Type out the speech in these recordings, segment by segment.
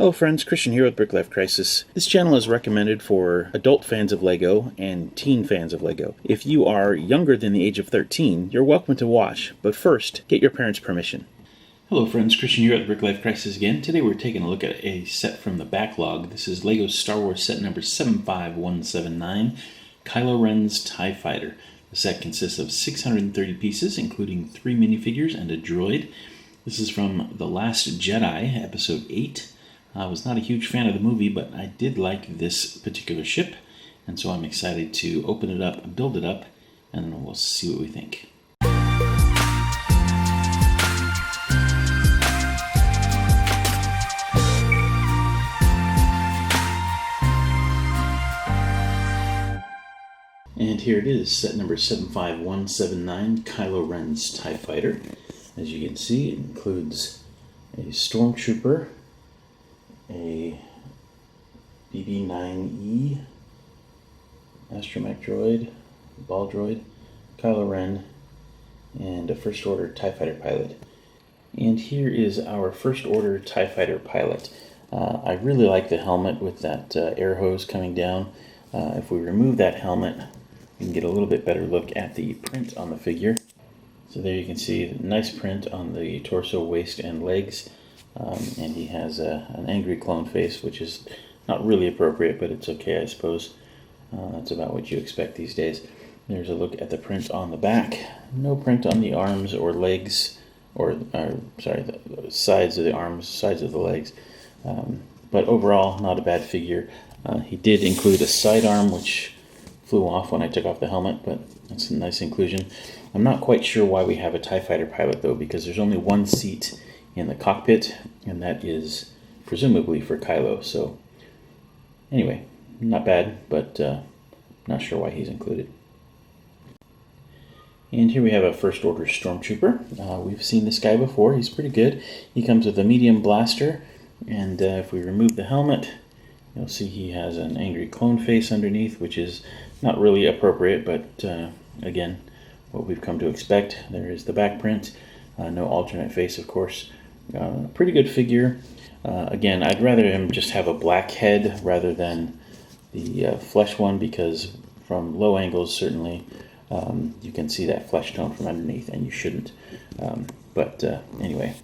Hello friends, Christian here with BrickLifeCrisis. This channel is recommended for adult fans of LEGO and teen fans of LEGO. If you are younger than the age of 13, you're welcome to watch, but first, get your parents' permission. Hello friends, Christian here at BrickLifeCrisis again. Today we're taking a look at a set from the backlog. This is LEGO Star Wars set number 75179, Kylo Ren's TIE Fighter. The set consists of 630 pieces, including 3 minifigures and a droid. This is from The Last Jedi, Episode 8. I was not a huge fan of the movie, but I did like this particular ship, and so I'm excited to open it up, build it up, and we'll see what we think. And here it is, set number 75179, Kylo Ren's TIE Fighter. As you can see, it includes a Stormtrooper, a BB-9E, astromech droid, ball droid, Kylo Ren, and a First Order TIE Fighter pilot. And here is our First Order TIE Fighter pilot. I really like the helmet with that air hose coming down. If we remove that helmet, we can get a little bit better look at the print on the figure. So there you can see a nice print on the torso, waist, and legs. And he has an angry clone face, which is not really appropriate, but it's okay, I suppose. That's about what you expect these days. There's a look at the print on the back. No print on the arms or legs, the sides of the arms, sides of the legs. But overall, not a bad figure. He did include a sidearm, which flew off when I took off the helmet, but that's a nice inclusion. I'm not quite sure why we have a TIE Fighter pilot, though, because there's only one seat in the cockpit, and that is presumably for Kylo. So anyway, not bad, but not sure why he's included. And here we have a First Order Stormtrooper. We've seen this guy before. He's pretty good. He comes with a medium blaster, and if we remove the helmet, you'll see he has an angry clone face underneath, which is not really appropriate, but again, what we've come to expect. There is the back print. No alternate face, of course. Pretty good figure. Again, I'd rather him just have a black head rather than the flesh one, because from low angles, certainly, you can see that flesh tone from underneath, and you shouldn't. But anyway,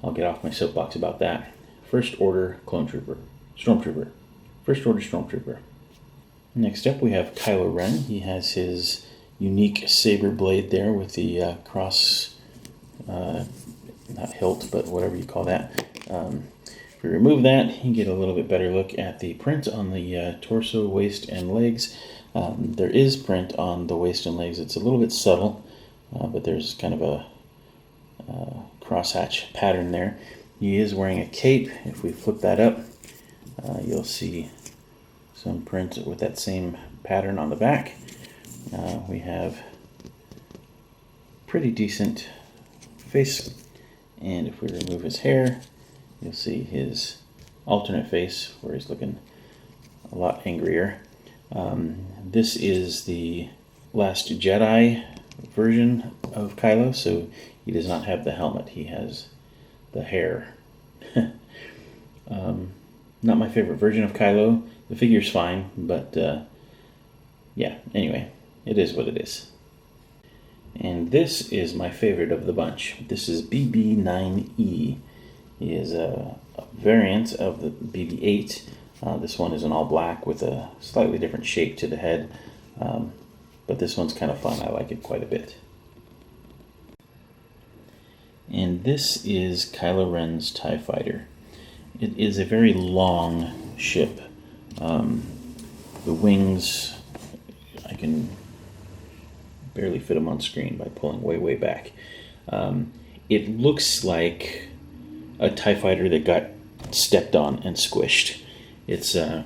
I'll get off my soapbox about that. First Order Stormtrooper. First Order Stormtrooper. Next up, we have Kylo Ren. He has his unique saber blade there with the cross, not hilt, but whatever you call that. If we remove that, you can get a little bit better look at the print on the torso, waist, and legs. There is print on the waist and legs. It's a little bit subtle, but there's kind of a crosshatch pattern there. He is wearing a cape. If we flip that up, you'll see some print with that same pattern on the back. We have pretty decent face, and if we remove his hair, you'll see his alternate face where he's looking a lot angrier. This is the Last Jedi version of Kylo, so he does not have the helmet. He has the hair. Not my favorite version of Kylo. The figure's fine, but yeah, anyway, it is what it is. And this is my favorite of the bunch. This is BB-9E. He is a variant of the BB-8. This one is in all black with a slightly different shape to the head, but this one's kind of fun. I like it quite a bit. And this is Kylo Ren's TIE Fighter. It is a very long ship. The wings, I can barely fit them on screen by pulling way back. It looks like a TIE Fighter that got stepped on and squished. It's a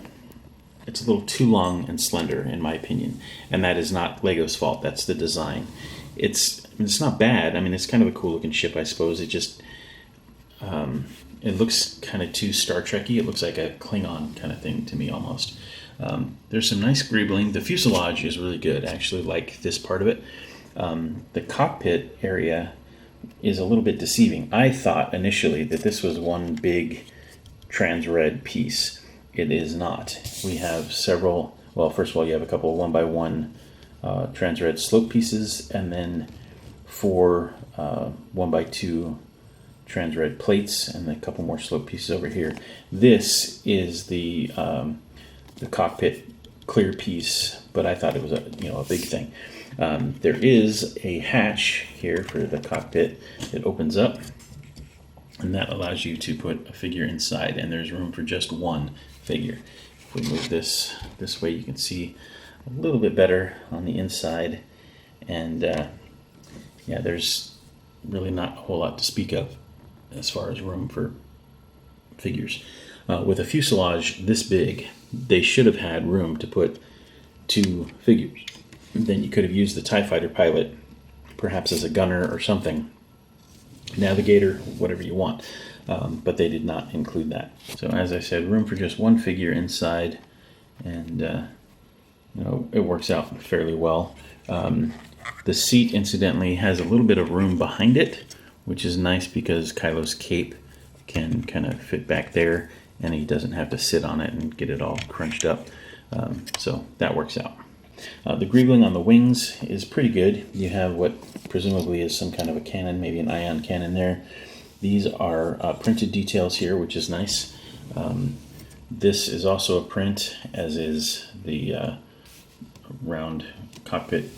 little too long and slender, in my opinion, and that is not Lego's fault. That's the design. It's not bad. I mean, it's kind of a cool looking ship, I suppose. It just it looks kind of too Star Trek-y. It looks like a Klingon kind of thing to me, almost. There's some nice greebling. The fuselage is really good. I actually like this part of it. The cockpit area is a little bit deceiving. I thought initially that this was one big trans red piece. It is not. We have several, well, first of all, you have a couple 1x1 trans red slope pieces, and then 4 1x2 trans red plates, and a couple more slope pieces over here. This is the cockpit clear piece, but I thought it was a big thing. There is a hatch here for the cockpit. It opens up, and that allows you to put a figure inside, and there's room for just one figure. If we move this way, you can see a little bit better on the inside, and yeah, there's really not a whole lot to speak of as far as room for figures. With a fuselage this big, they should have had room to put 2 figures. Then you could have used the TIE fighter pilot perhaps as a gunner or something, navigator, whatever you want, but they did not include that. So as I said, room for just one figure inside, and it works out fairly well. The seat, incidentally, has a little bit of room behind it, which is nice because Kylo's cape can kind of fit back there, and he doesn't have to sit on it and get it all crunched up. So that works out. The greebling on the wings is pretty good. You have what presumably is some kind of a cannon, maybe an ion cannon there. These are printed details here, which is nice. This is also a print, as is the round cockpit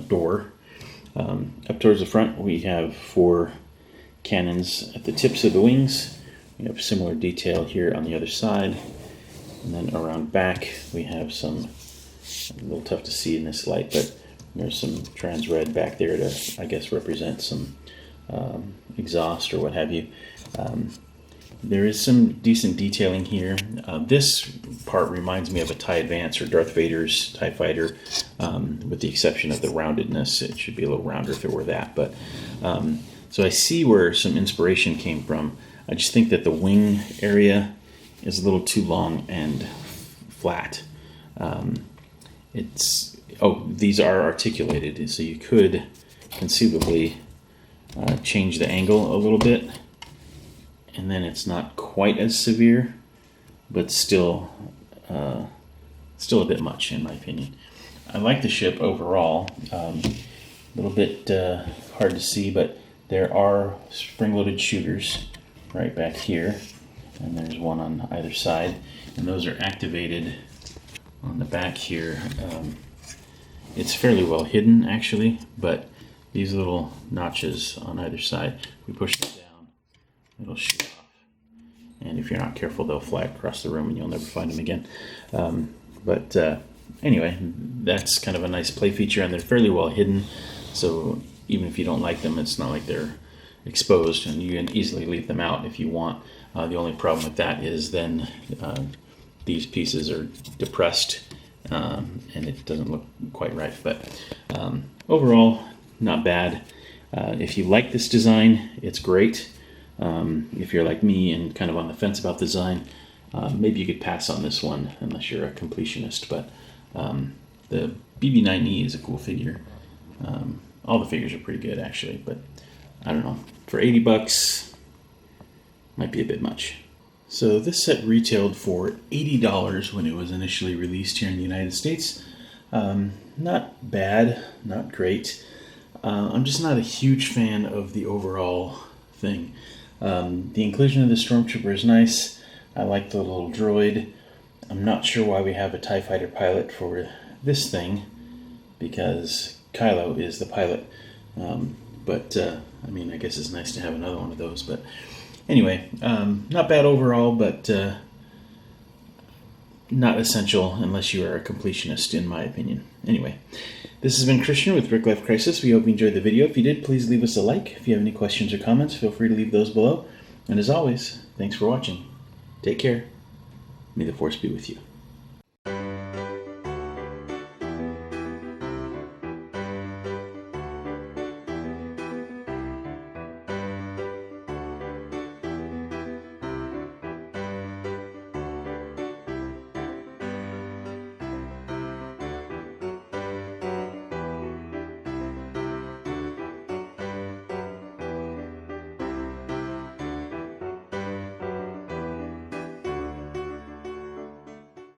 door. Up towards the front, we have 4 cannons at the tips of the wings. We have similar detail here on the other side. And then around back, we have some, a little tough to see in this light, but there's some trans red back there to, I guess, represent some exhaust or what have you. There is some decent detailing here. This part reminds me of a TIE Advance or Darth Vader's TIE Fighter, with the exception of the roundedness. It should be a little rounder if it were that. But so I see where some inspiration came from. I just think that the wing area is a little too long and flat. These are articulated, so you could conceivably change the angle a little bit, and then it's not quite as severe, but still a bit much in my opinion. I like the ship overall. A little bit hard to see, but there are spring-loaded shooters right back here, and there's one on either side, and those are activated on the back here. It's fairly well hidden actually, but these little notches on either side, if we push them down, it'll shoot off. And if you're not careful, they'll fly across the room and you'll never find them again. Anyway, that's kind of a nice play feature, and they're fairly well hidden, so even if you don't like them, it's not like they're exposed, and you can easily leave them out if you want. The only problem with that is then these pieces are depressed, and it doesn't look quite right. But overall, not bad. If you like this design, it's great. If you're like me and kind of on the fence about the design, maybe you could pass on this one unless you're a completionist. But the BB-9E is a cool figure. All the figures are pretty good actually, but I don't know. For $80, might be a bit much. So this set retailed for $80 when it was initially released here in the United States. Not bad, not great. I'm just not a huge fan of the overall thing. The inclusion of the Stormtrooper is nice. I like the little droid. I'm not sure why we have a TIE Fighter pilot for this thing, because Kylo is the pilot. I mean, I guess it's nice to have another one of those. But anyway, not bad overall, but not essential unless you are a completionist, in my opinion. Anyway, this has been Christian with BrickLifeCrisis. We hope you enjoyed the video. If you did, please leave us a like. If you have any questions or comments, feel free to leave those below. And as always, thanks for watching. Take care. May the Force be with you.